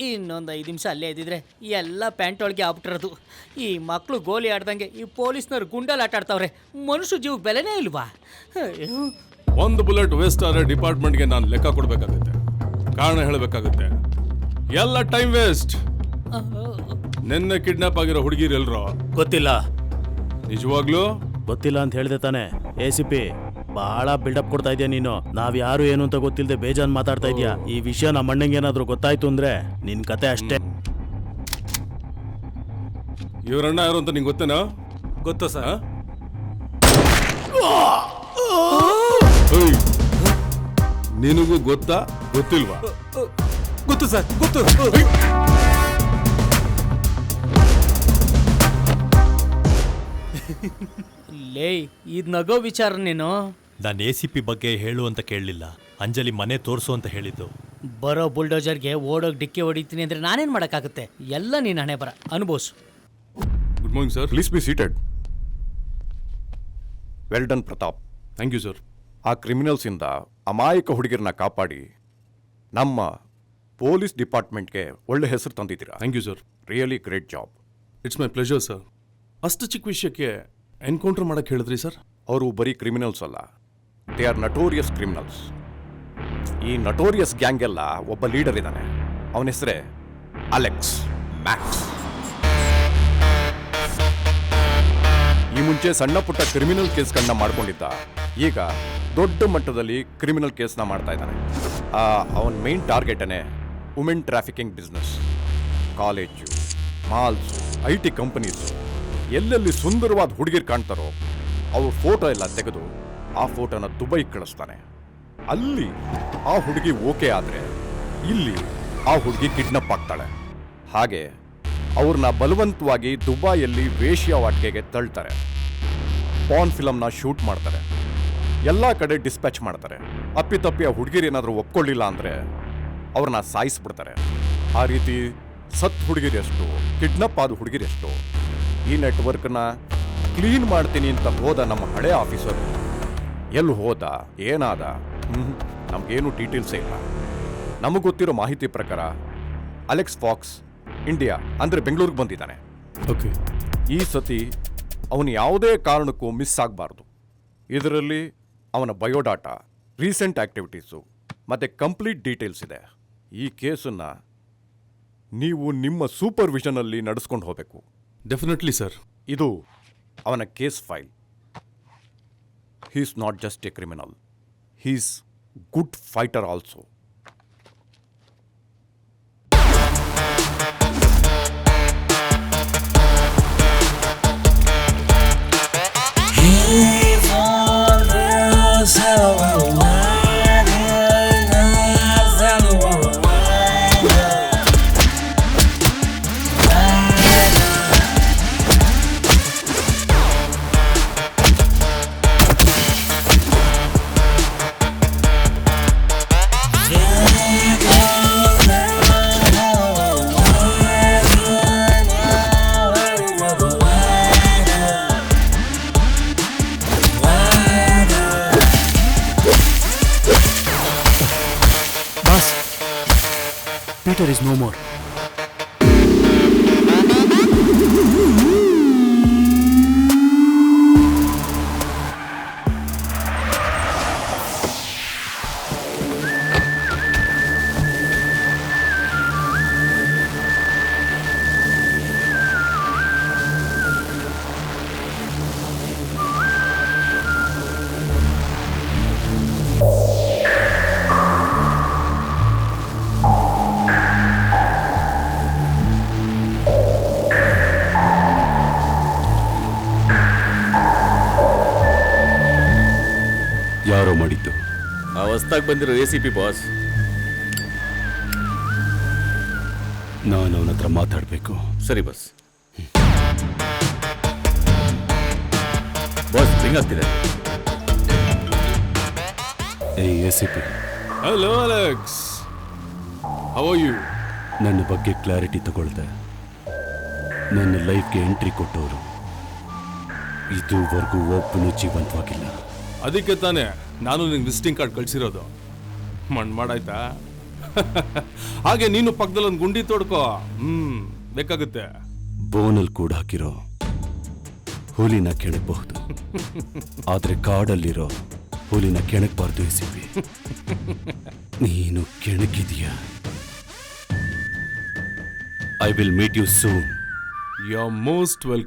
ಇನ್ನೊಂದು 5 ನಿಮಿಷ ಅಲ್ಲೇ ಇದ್ದಿದ್ರೆ ಎಲ್ಲ ಪ್ಯಾಂಟ್ ಒಳಗೆ ಆಗ್ಬಿಟ್ಟಿರೋದು. ಈ ಮಕ್ಕಳು ಗೋಲಿ ಆಡ್ದಂಗೆ ಈ ಪೊಲೀಸ್ನವ್ರು ಗುಂಡಲ್ಲಿ ಆಟ ಆಡ್ತಾವ್ರೆ. ಮನುಷ್ಯ ಜೀವಕ್ಕೆ ಬೆಲೆನೇ ಇಲ್ವಾ? ಒಂದು ಬುಲೆಟ್ ವೇಸ್ಟ್ ಆದರೆ ಡಿಪಾರ್ಟ್ಮೆಂಟ್ಗೆ ನಾನು ಲೆಕ್ಕ ಕೊಡಬೇಕಾಗುತ್ತೆ, ಕಾರಣ ಹೇಳಬೇಕಾಗುತ್ತೆ. ಎಲ್ಲ ಟೈಮ್ ವೇಸ್ಟ್. ನಿನ್ನೆ ಕಿಡ್ನಾಪ್ ಆಗಿರೋ ಹುಡುಗಿರು ಎಲ್ರೋ ಗೊತ್ತಿಲ್ಲ. ನಿಜವಾಗ್ಲೂ ಗೊತ್ತಿಲ್ಲ ಅಂತ ಹೇಳ್ದೆ ತಾನೆ. ACP ಬಹಳ ಬಿಲ್ಡಪ್ ಕೊಡ್ತಾ ಇದೆಯಾ ನೀನು. ನಾವ್ ಯಾರು ಏನು ಅಂತ ಗೊತ್ತಿಲ್ಲದೆ ಬೇಜಾನ್ ಮಾತಾಡ್ತಾ ಇದೀಯಾ. ಈ ವಿಷಯ ನಮ್ಮ ಅಣ್ಣಂಗೆ ಏನಾದ್ರು ಗೊತ್ತಾಯ್ತು ಅಂದ್ರೆ ನಿನ್ ಕತೆ ಅಷ್ಟೇ. ಇವರಣ್ಣ ಯಾರು ಅಂತ ನಿಂಗೆ ಗೊತ್ತೇನಾ? ಗೊತ್ತಾ ಸರ್? ನಿನಗೂ ಗೊತ್ತಾ ಗೊತ್ತಿಲ್ವಾ? ಗೊತ್ತು ಸರ್, ಗೊತ್ತು. ಲೇ, ಇದ್ ನಗೋ ವಿಚಾರ ನೀನು. ನಾನು ACP ಬಗ್ಗೆ ಹೇಳು ಅಂತ ಕೇಳಲಿಲ್ಲ, ಅಂಜಲಿ ಮನೆ ತೋರಿಸು ಅಂತ ಹೇಳಿದ್ದು. ಬರೋ ಬುಲ್ಡೋಜರ್ಗೆ ಓಡೋಗಿ ಡಿಕ್ಕಿ ಹೊಡಿತೀನಿ ಅಂದ್ರೆ ನಾನೇನ್ ಮಾಡಕ್ಕಾಗುತ್ತೆ? ಎಲ್ಲ ನೀನ್ ಹಣೆ ಬರ ಅನುಭವಿಸು. Good morning sir. Please be seated. Well done Pratap. Thank you sir. ಆ ಕ್ರಿಮಿನಲ್ಸಿಂದ ಅಮಾಯಕ ಹುಡುಗಿರನ್ನ ಕಾಪಾಡಿ ನಮ್ಮ ಪೊಲೀಸ್ ಡಿಪಾರ್ಟ್ಮೆಂಟ್ಗೆ ಒಳ್ಳೆ ಹೆಸರು ತಂದಿದ್ದೀರಾ. Thank you sir. Really great job. It's my pleasure sir. ಅಷ್ಟು ಚಿಕ್ಕ ವಿಷಯಕ್ಕೆ ಎನ್ಕೌಂಟರ್ ಮಾಡಕ್ಕೆ ಹೇಳಿದ್ರಿ ಸರ್? ಅವರು ಬರೀ ಕ್ರಿಮಿನಲ್ಸ್ ಅಲ್ಲ, ದೇ ಆರ್ ನಟೋರಿಯಸ್ ಕ್ರಿಮಿನಲ್ಸ್. ಈ ನಟೋರಿಯಸ್ ಗ್ಯಾಂಗ್ ಎಲ್ಲ ಒಬ್ಬ ಲೀಡರ್ ಇದ್ದಾನೆ, ಅವನ ಹೆಸರೇ ಅಲೆಕ್ಸ್ ಮ್ಯಾಕ್ಸ್. ಈ ಮುಂಚೆ ಸಣ್ಣ ಪುಟ್ಟ ಕ್ರಿಮಿನಲ್ ಕೇಸ್ಗಳನ್ನ ಮಾಡ್ಕೊಂಡಿದ್ದ, ಈಗ ದೊಡ್ಡ ಮಟ್ಟದಲ್ಲಿ ಕ್ರಿಮಿನಲ್ ಕೇಸ್ನ ಮಾಡ್ತಾ ಇದ್ದಾನೆ. ಅವನ ಮೇನ್ ಟಾರ್ಗೆಟನೇ women trafficking business. College, malls, IT companies, ಎಲ್ಲೆಲ್ಲಿ ಸುಂದರವಾದ ಹುಡುಗಿರು ಕಾಣ್ತಾರೋ ಅವ್ರ ಫೋಟೋ ಎಲ್ಲ ತೆಗೆದು ಆ ಫೋಟೋನ ದುಬೈಗೆ ಕಳಿಸ್ತಾನೆ. ಅಲ್ಲಿ ಆ ಹುಡುಗಿ ಓಕೆ ಆದರೆ ಇಲ್ಲಿ ಆ ಹುಡುಗಿ ಕಿಡ್ನಾಪ್ ಆಗ್ತಾಳೆ. ಹಾಗೆ ಅವ್ರನ್ನ ಬಲವಂತವಾಗಿ ದುಬೈಯಲ್ಲಿ ವೇಶ್ಯಾವಾಟಿಕೆಗೆ ತಳ್ತಾರೆ. ಪಾರ್ನ್ ಫಿಲಮ್ನ ಶೂಟ್ ಮಾಡ್ತಾರೆ, ಎಲ್ಲ ಕಡೆ ಡಿಸ್ಪ್ಯಾಚ್ ಮಾಡ್ತಾರೆ. ಅಪ್ಪಿತಪ್ಪಿ ಆ ಹುಡುಗಿರು ಏನಾದರೂ ಒಪ್ಕೊಳ್ಳಿಲ್ಲ ಅಂದರೆ ಅವ್ರನ್ನ ಸಾಯಿಸ್ಬಿಡ್ತಾರೆ. ಆ ರೀತಿ ಸತ್ ಹುಡುಗಿರೆಷ್ಟು, ಕಿಡ್ನಾಪ್ ಆದ ಹುಡುಗಿರೆಷ್ಟು. ಈ ನೆಟ್ವರ್ಕ್ನ ಕ್ಲೀನ್ ಮಾಡ್ತೀನಿ ಅಂತ ಹೋದ ನಮ್ಮ ಹಳೆ ಆಫೀಸರು ಎಲ್ಲಿ ಹೋದ, ಏನಾದ, ನಮಗೇನು ಡೀಟೇಲ್ಸೇ ಇಲ್ಲ. ನಮಗೆ ಗೊತ್ತಿರೋ ಮಾಹಿತಿ ಪ್ರಕಾರ ಅಲೆಕ್ಸ್ ಫಾಕ್ಸ್ ಇಂಡಿಯಾ ಅಂದರೆ ಬೆಂಗಳೂರಿಗೆ ಬಂದಿದ್ದಾನೆ. ಓಕೆ. ಈ ಸತಿ ಅವನು ಯಾವುದೇ ಕಾರಣಕ್ಕೂ ಮಿಸ್ ಆಗಬಾರ್ದು. ಇದರಲ್ಲಿ ಅವನ ಬಯೋಡಾಟಾ, ರೀಸೆಂಟ್ ಆಕ್ಟಿವಿಟೀಸು ಮತ್ತು ಕಂಪ್ಲೀಟ್ ಡೀಟೇಲ್ಸ್ ಇದೆ. ಈ ಕೇಸನ್ನು ನೀವು ನಿಮ್ಮ ಸೂಪರ್ವಿಷನಲ್ಲಿ ನಡೆಸ್ಕೊಂಡು ಹೋಗಬೇಕು. Definitely sir. ಇದು ಅವನ case file. He's not just a criminal, he's good fighter also. Peter is no more. ಯಾರೋ ಮಾಡಿದ್ದು. ಆ ಹೊಸ್ದಾಗಿ ಬಂದಿರೋ ACP ಬಾಸ್. ನಾನು ಅವನ ಹತ್ರ ಮಾತಾಡಬೇಕು. ಸರಿ ಬಾಸ್. ಬಾಸ್ ರಿಂಗ್ ಆಗ್ತಿದೆ. ACP. Hello Alex, how are you? ನನ್ನ ಬಗ್ಗೆ ಕ್ಲಾರಿಟಿ ತಗೊಳ್ದೆ ನನ್ನ ಲೈಫ್ಗೆ ಎಂಟ್ರಿ ಕೊಟ್ಟವರು ಇದುವರೆಗೂ ಒಬ್ಬನು ಜೀವಂತವಾಗಿಲ್ಲ. ಅದಕ್ಕೆ ತಾನೇ ನಾನು ನಿಂಗೆ ವಿಸಿಟಿಂಗ್ ಕಾರ್ಡ್ ಕಳಿಸಿರೋದು. ಮಾಡಾಯ್ತಾ? ಹಾಗೆ ನೀನು ಪಕ್ಕದಲ್ಲಿ ಒಂದು ಗುಂಡಿ ತೋಡ್ಕೋ ಬೇಕಾಗುತ್ತೆ. ಬೋನಲ್ಲಿ ಕೂಡ ಹಾಕಿರೋ ಹುಲಿನ ಕೆಣಕಬಹುದು, ಆದ್ರೆ ಕಾಡಲ್ಲಿರೋ ಹುಲಿನ ಕೆಣಕಬಾರ್ದು ACP. ನೀನು ಕೆಣಕಿದೀಯ. I will meet you soon. You are most welcome.